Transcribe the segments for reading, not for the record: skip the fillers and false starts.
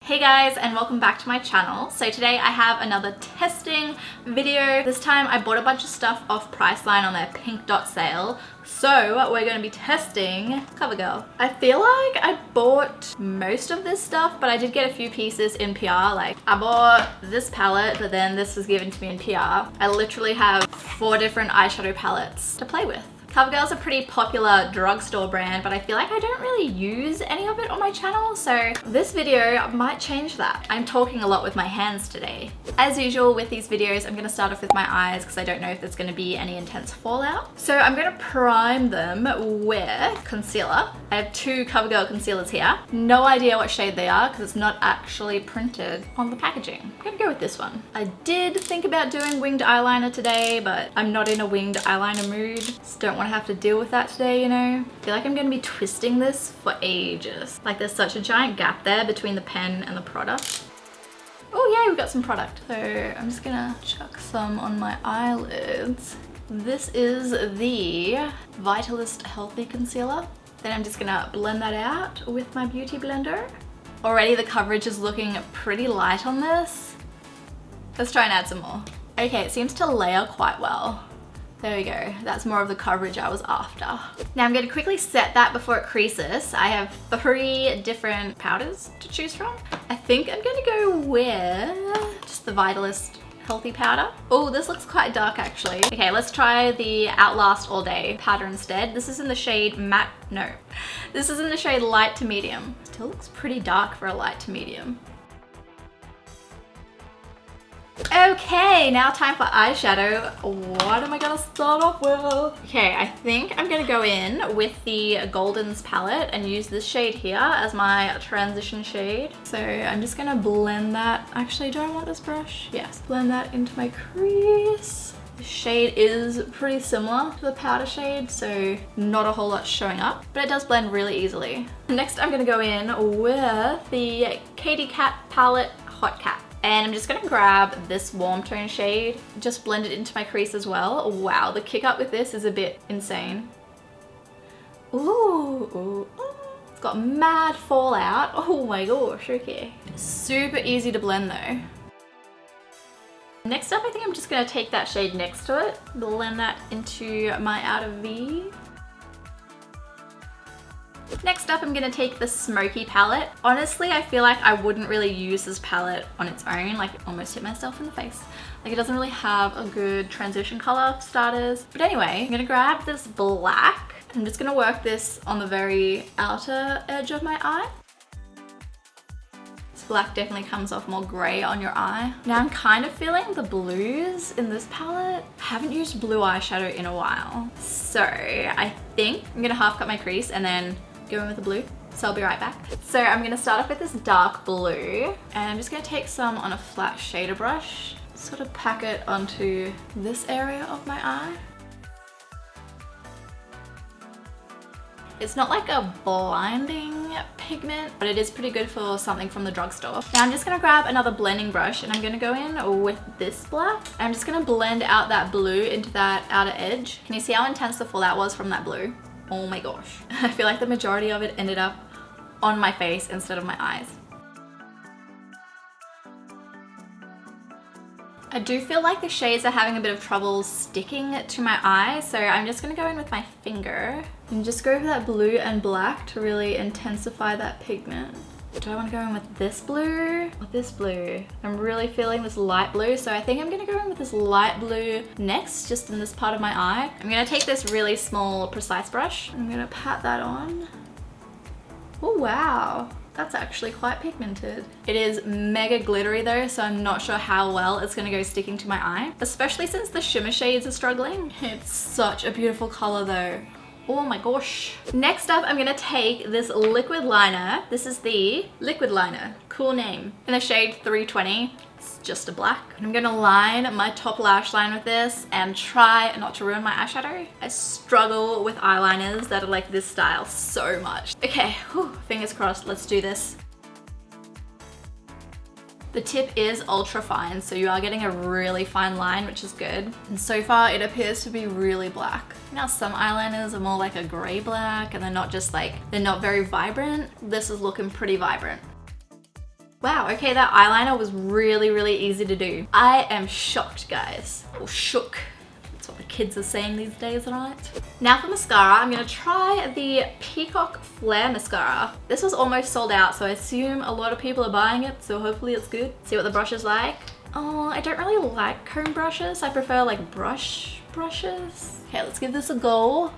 Hey guys, and welcome back to my channel. So today I have another testing video. This time I bought a bunch of stuff off Priceline on their pink dot sale. So we're going to be testing COVERGIRL. I feel like I bought most of this stuff, but I did get a few pieces in PR. Like I bought this palette, but then this was given to me in PR. I literally have 4 different eyeshadow palettes to play with. COVERGIRL is a pretty popular drugstore brand, but I feel like I don't really use any of it on my channel, so this video might change that. I'm talking a lot with my hands today. As usual with these videos, I'm gonna start off with my eyes because I don't know if there's gonna be any intense fallout. So I'm gonna prime them with concealer. I have 2 COVERGIRL concealers here. No idea what shade they are because it's not actually printed on the packaging. I'm gonna go with this one. I did think about doing winged eyeliner today, but I'm not in a winged eyeliner mood. Just don't want to have to deal with that today, you know? I feel like I'm going to be twisting this for ages. Like there's such a giant gap there between the pen and the product. Oh yeah, we've got some product. So I'm just gonna chuck some on my eyelids. This is the Vitalist Healthy Concealer. Then I'm just gonna blend that out with my beauty blender. Already the coverage is looking pretty light on this. Let's try and add some more. Okay, it seems to layer quite well. There we go, that's more of the coverage I was after. Now I'm going to quickly set that before it creases. I have 3 different powders to choose from. I think I'm going to go with just the Vitalist Healthy Powder. Oh, this looks quite dark actually. Okay, let's try the Outlast All Day powder instead. This is in the shade matte, no. This is in the shade light to medium. Still looks pretty dark for a light to medium. Okay, now time for eyeshadow. What am I gonna start off with? Okay, I think I'm gonna go in with the Goldens palette and use this shade here as my transition shade. So I'm just gonna blend that. Actually, do I want this brush? Yes, blend that into my crease. The shade is pretty similar to the powder shade, so not a whole lot showing up, but it does blend really easily. Next, I'm gonna go in with the Katy palette Hot Cat. And I'm just gonna grab this warm tone shade, just blend it into my crease as well. Wow, the kick up with this is a bit insane. Ooh. It's got mad fallout. Oh my gosh, okay. Super easy to blend though. Next up, I think I'm just gonna take that shade next to it, blend that into my outer V. Next up, I'm gonna take the Smoky palette. Honestly, I feel like I wouldn't really use this palette on its own, like almost hit myself in the face. Like it doesn't really have a good transition color for starters. But anyway, I'm gonna grab this black. I'm just gonna work this on the very outer edge of my eye. This black definitely comes off more gray on your eye. Now I'm kind of feeling the blues in this palette. I haven't used blue eyeshadow in a while. So I think I'm gonna half cut my crease and then go in with the blue, so I'll be right back. So I'm gonna start off with this dark blue, and I'm just gonna take some on a flat shader brush, sort of pack it onto this area of my eye. It's not like a blinding pigment, but it is pretty good for something from the drugstore. Now I'm just gonna grab another blending brush and I'm gonna go in with this black. I'm just gonna blend out that blue into that outer edge. Can you see how intense the fallout was from that blue? Oh my gosh. I feel like the majority of it ended up on my face instead of my eyes. I do feel like the shades are having a bit of trouble sticking to my eye, so I'm just gonna go in with my finger and just go over that blue and black to really intensify that pigment. Do I want to go in with this blue or this blue? I'm really feeling this light blue, so I think I'm going to go in with this light blue next, just in this part of my eye. I'm going to take this really small, precise brush. I'm going to pat that on. Oh wow, that's actually quite pigmented. It is mega glittery though, so I'm not sure how well it's going to go sticking to my eye, especially since the shimmer shades are struggling. It's such a beautiful color though. Oh my gosh. Next up, I'm gonna take this liquid liner. This is the liquid liner, cool name, in the shade 320. It's just a black. I'm gonna line my top lash line with this and try not to ruin my eyeshadow. I struggle with eyeliners that are like this style so much. Okay, whew, fingers crossed, let's do this. The tip is ultra fine, so you are getting a really fine line, which is good. And so far it appears to be really black. Now some eyeliners are more like a gray black and they're not just like, they're not very vibrant. This is looking pretty vibrant. Wow, okay, that eyeliner was really easy to do. I am shocked, guys. Or shook. That's what the kids are saying these days, right? Now for mascara, I'm gonna try the Peacock Flare Mascara. This was almost sold out, so I assume a lot of people are buying it, so hopefully it's good. See what the brush is like. Oh, I don't really like comb brushes. I prefer like brush brushes. Okay, let's give this a go.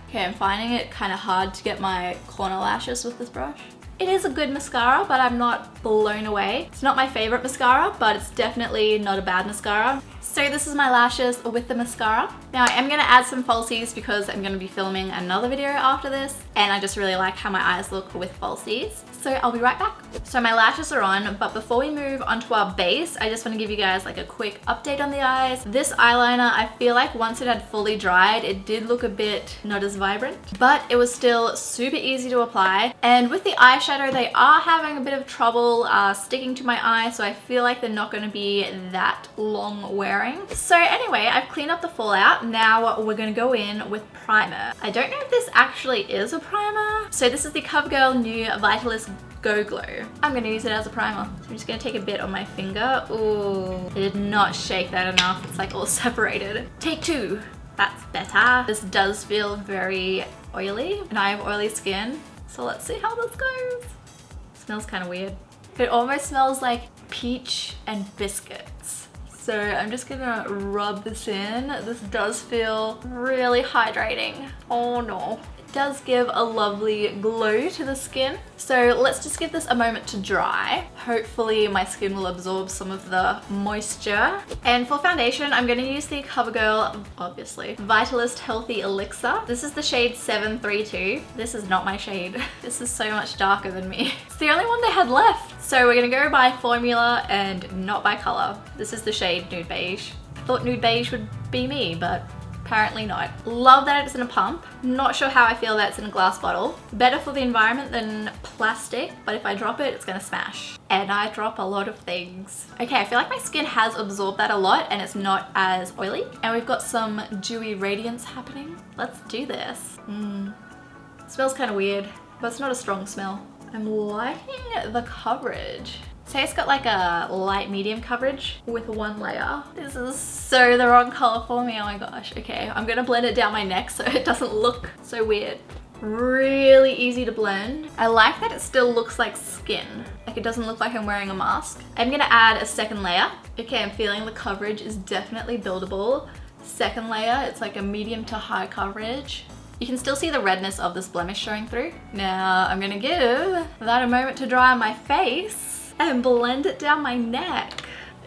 Okay, I'm finding it kind of hard to get my corner lashes with this brush. It is a good mascara, but I'm not blown away. It's not my favorite mascara, but it's definitely not a bad mascara. So this is my lashes with the mascara. Now I am gonna add some falsies because I'm gonna be filming another video after this, and I just really like how my eyes look with falsies. So I'll be right back. So my lashes are on, but before we move on to our base, I just want to give you guys like a quick update on the eyes. This eyeliner, I feel like once it had fully dried, it did look a bit not as vibrant, but it was still super easy to apply. And with the eyeshadow, they are having a bit of trouble sticking to my eye, so I feel like they're not going to be that long wearing. So anyway, I've cleaned up the fallout. Now we're going to go in with primer. I don't know if this actually is a primer. So this is the CoverGirl new Vitalist Go Glow. I'm going to use it as a primer. So I'm just going to take a bit on my finger. Ooh, I did not shake that enough. It's like all separated. Take two. That's better. This does feel very oily, and I have oily skin. So let's see how this goes. It smells kind of weird. It almost smells like peach and biscuits. So I'm just gonna rub this in. This does feel really hydrating. Oh no. It does give a lovely glow to the skin. So let's just give this a moment to dry. Hopefully my skin will absorb some of the moisture. And for foundation, I'm gonna use the CoverGirl, obviously, Vitalist Healthy Elixir. This is the shade 732. This is not my shade. This is so much darker than me. It's the only one they had left. So we're gonna go by formula and not by color. This is the shade Nude Beige. I thought Nude Beige would be me, but apparently not. Love that it's in a pump. Not sure how I feel that it's in a glass bottle. Better for the environment than plastic, but if I drop it, it's gonna smash. And I drop a lot of things. Okay, I feel like my skin has absorbed that a lot and it's not as oily. And we've got some dewy radiance happening. Let's do this. It smells kind of weird, but it's not a strong smell. I'm liking the coverage. Say it's got like a light medium coverage with one layer. This is so the wrong color for me, oh my gosh. Okay, I'm gonna blend it down my neck so it doesn't look so weird. Really easy to blend. I like that it still looks like skin. Like it doesn't look like I'm wearing a mask. I'm gonna add a second layer. Okay, I'm feeling the coverage is definitely buildable. Second layer, it's like a medium to high coverage. You can still see the redness of this blemish showing through. Now I'm gonna give that a moment to dry on my face and blend it down my neck.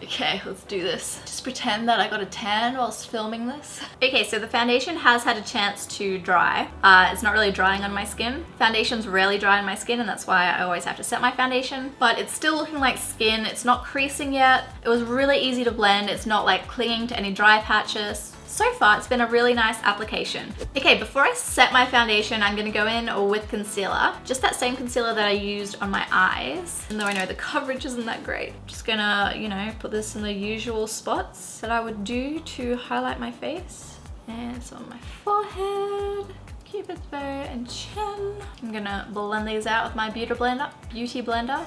Okay, let's do this. Just pretend that I got a tan whilst filming this. Okay, so the foundation has had a chance to dry. It's not really drying on my skin. Foundations rarely dry on my skin, and that's why I always have to set my foundation. But it's still looking like skin. It's not creasing yet. It was really easy to blend. It's not like clinging to any dry patches. So far, it's been a really nice application. Okay, before I set my foundation, I'm gonna go in with concealer. Just that same concealer that I used on my eyes. Even though I know the coverage isn't that great. Just gonna, you know, put this in the usual spots that I would do to highlight my face. And it's on my forehead, cupid's bow, and chin. I'm gonna blend these out with my beauty blender.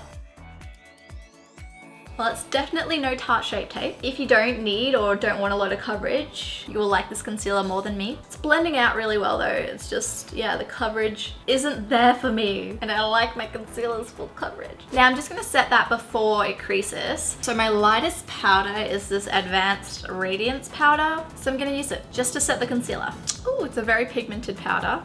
Well, it's definitely no Tarte Shape Tape. If you don't need or don't want a lot of coverage, you will like this concealer more than me. It's blending out really well though. It's just, yeah, the coverage isn't there for me. And I like my concealers full coverage. Now I'm just gonna set that before it creases. So my lightest powder is this Advanced Radiance powder. So I'm gonna use it just to set the concealer. Ooh, it's a very pigmented powder.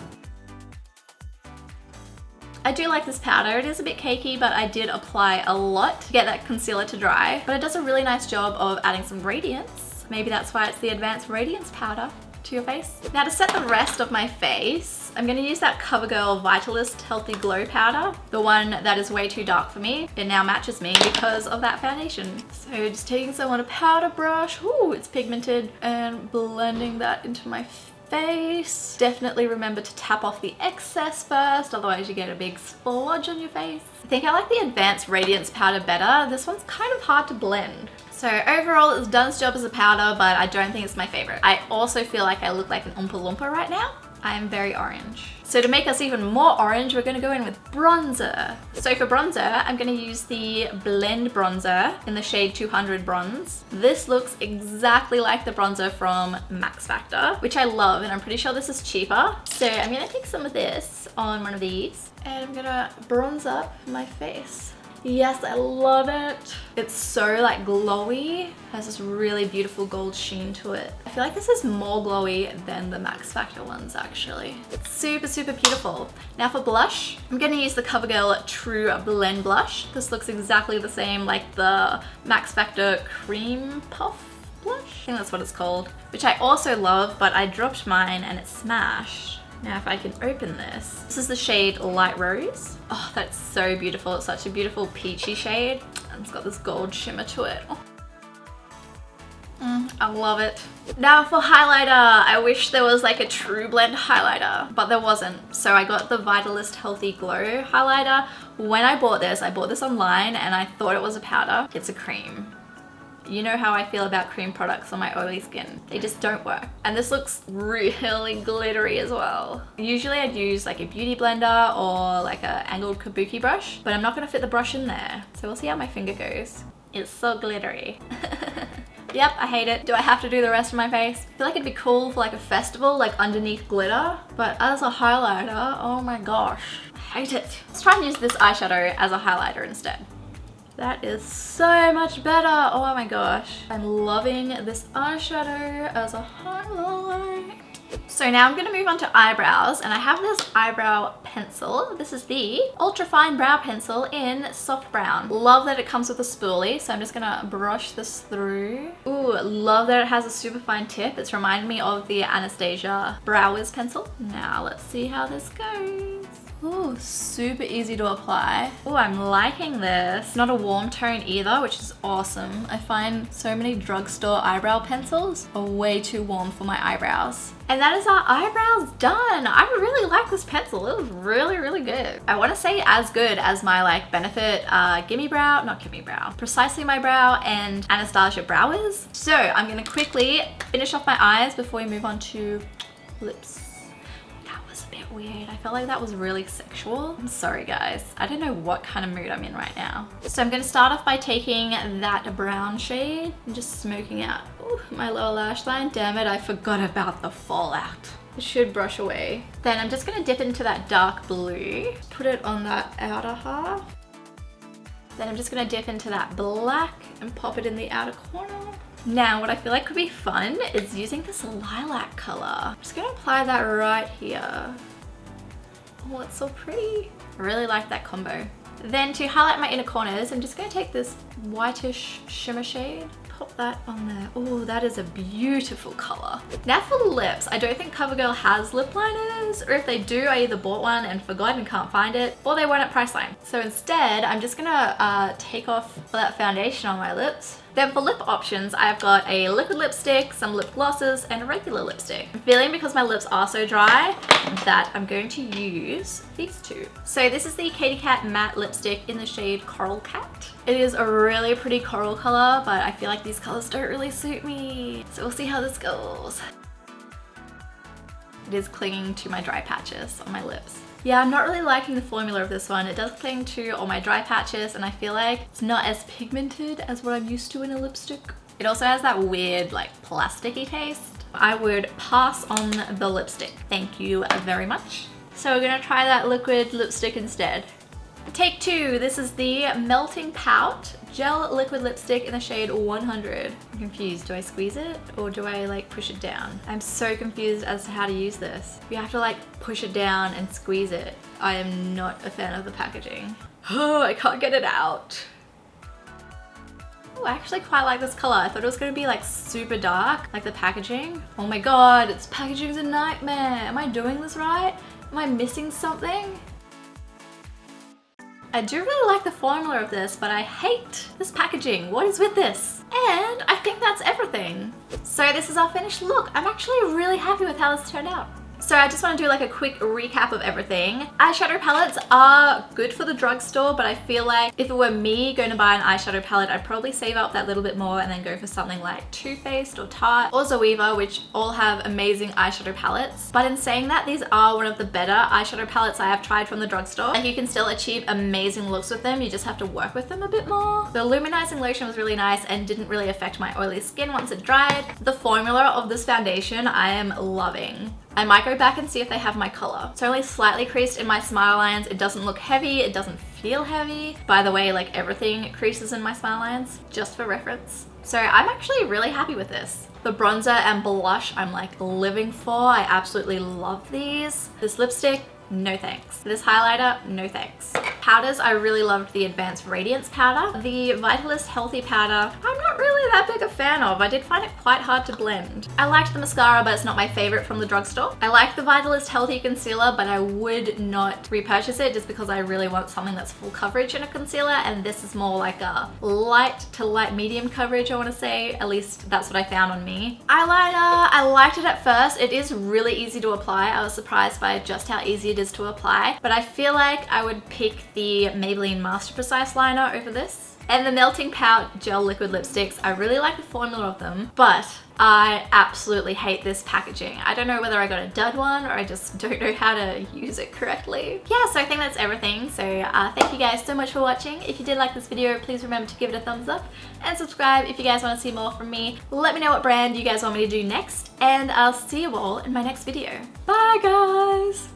I do like this powder. It is a bit cakey, but I did apply a lot to get that concealer to dry. But it does a really nice job of adding some radiance. Maybe that's why it's the Advanced Radiance powder to your face. Now to set the rest of my face, I'm gonna use that CoverGirl Vitalist Healthy Glow powder. The one that is way too dark for me. It now matches me because of that foundation. So just taking some on a powder brush, ooh, it's pigmented, and blending that into my face. Definitely remember to tap off the excess first, otherwise you get a big splodge on your face. I think I like the Advanced Radiance powder better. This one's kind of hard to blend. So overall, it's done its job as a powder, but I don't think it's my favorite. I also feel like I look like an Oompa Loompa right now. I am very orange. So to make us even more orange, we're gonna go in with bronzer. So for bronzer, I'm gonna use the Blend bronzer in the shade 200 Bronze. This looks exactly like the bronzer from Max Factor, which I love, and I'm pretty sure this is cheaper. So I'm gonna take some of this on one of these, and I'm gonna bronze up my face. Yes, I love it. It's so like glowy, has this really beautiful gold sheen to it. I feel like this is more glowy than the Max Factor ones actually. It's super, super beautiful. Now for blush, I'm gonna use the CoverGirl True Blend Blush. This looks exactly the same like the Max Factor Cream Puff blush. I think that's what it's called, which I also love, but I dropped mine and it smashed. Now if I can open this. This is the shade Light Rose. Oh, that's so beautiful. It's such a beautiful peachy shade. And it's got this gold shimmer to it. Oh. I love it. Now for highlighter, I wish there was like a True Blend highlighter, but there wasn't. So I got the Vitalist Healthy Glow highlighter. When I bought this online and I thought it was a powder. It's a cream. You know how I feel about cream products on my oily skin. They just don't work. And this looks really glittery as well. Usually I'd use like a beauty blender or like a angled kabuki brush, but I'm not gonna fit the brush in there. So we'll see how my finger goes. It's so glittery. Yep, I hate it. Do I have to do the rest of my face? I feel like it'd be cool for like a festival, like underneath glitter, but as a highlighter, oh my gosh, I hate it. Let's try and use this eyeshadow as a highlighter instead. That is so much better. Oh my gosh. I'm loving this eyeshadow as a highlight. So now I'm gonna move on to eyebrows, and I have this eyebrow pencil. This is the Ultra Fine Brow Pencil in Soft Brown. Love that it comes with a spoolie, so I'm just gonna brush this through. Ooh, love that it has a super fine tip. It's reminded me of the Anastasia Brow Wiz pencil. Now let's see how this goes. Ooh, super easy to apply. Ooh, I'm liking this. Not a warm tone either, which is awesome. I find so many drugstore eyebrow pencils are way too warm for my eyebrows. And that is our eyebrows done. I really like this pencil. It was really good. I want to say as good as my like Benefit Precisely My Brow and Anastasia Brow Wiz. So I'm gonna quickly finish off my eyes before we move on to lips. Weird. I felt like that was really sexual. I'm sorry guys. I don't know what kind of mood I'm in right now. So I'm going to start off by taking that brown shade and just smoking out my lower lash line. Damn it, I forgot about the fallout. It should brush away. Then I'm just going to dip into that dark blue. Put it on that outer half. Then I'm just going to dip into that black and pop it in the outer corner. Now, what I feel like could be fun is using this lilac color. I'm just going to apply that right here. Oh, it's so pretty. I really like that combo. Then to highlight my inner corners, I'm just going to take this whitish shimmer shade, pop that on there. Oh, that is a beautiful color. Now for lips, I don't think CoverGirl has lip liners, or if they do, I either bought one and forgot and can't find it, or they weren't at Priceline. So instead, I'm just gonna take off all that foundation on my lips. Then for lip options, I've got a liquid lipstick, some lip glosses, and a regular lipstick. I'm feeling, because my lips are so dry, that I'm going to use these two. So this is the Katy matte lipstick in the shade Coral Cat. It is a really pretty coral color, but I feel like these colors don't really suit me. So we'll see how this goes. It is clinging to my dry patches on my lips. Yeah, I'm not really liking the formula of this one. It does cling to all my dry patches, and I feel like it's not as pigmented as what I'm used to in a lipstick. It also has that weird like plasticky taste. I would pass on the lipstick. Thank you very much. So we're gonna try that liquid lipstick instead. Take two. This is the Melting Pout Gel Liquid Lipstick in the shade 100. I'm confused. Do I squeeze it or do I like push it down? I'm so confused as to how to use this. You have to like push it down and squeeze it. I am not a fan of the packaging. Oh, I can't get it out. Oh, I actually quite like this color. I thought it was going to be like super dark, like the packaging. Oh my god, its packaging's a nightmare. Am I doing this right? Am I missing something? I do really like the formula of this, but I hate this packaging. What is with this? And I think that's everything. So this is our finished look. I'm actually really happy with how this turned out. So I just want to do like a quick recap of everything. Eyeshadow palettes are good for the drugstore, but I feel like if it were me going to buy an eyeshadow palette, I'd probably save up that little bit more and then go for something like Too Faced or Tarte or Zoeva, which all have amazing eyeshadow palettes. But in saying that, these are one of the better eyeshadow palettes I have tried from the drugstore. Like, you can still achieve amazing looks with them, you just have to work with them a bit more. The luminizing lotion was really nice and didn't really affect my oily skin once it dried. The formula of this foundation I am loving. I might go back and see if they have my color. It's only slightly creased in my smile lines. It doesn't look heavy, it doesn't feel heavy. By the way, like, everything creases in my smile lines, just for reference. So I'm actually really happy with this. The bronzer and blush I'm like living for. I absolutely love these. This lipstick, no thanks. This highlighter, no thanks. Powders, I really loved the Advanced Radiance powder. The Vitalist Healthy powder, I'm not really that big a fan of. I did find it quite hard to blend. I liked the mascara, but it's not my favorite from the drugstore. I like the Vitalist Healthy concealer, but I would not repurchase it just because I really want something that's full coverage in a concealer, and this is more like a light to light medium coverage, I want to say. At least that's what I found on me. Eyeliner, I liked it at first. It is really easy to apply. I was surprised by just how easy it is to apply, but I feel like I would pick the Maybelline Master Precise liner over this. And the Melting Pout Gel Liquid Lipsticks, I really like the formula of them, but I absolutely hate this packaging. I don't know whether I got a dud one or I just don't know how to use it correctly. Yeah, so I think that's everything. So thank you guys so much for watching. If you did like this video, please remember to give it a thumbs up and subscribe if you guys want to see more from me. Let me know what brand you guys want me to do next, and I'll see you all in my next video. Bye guys!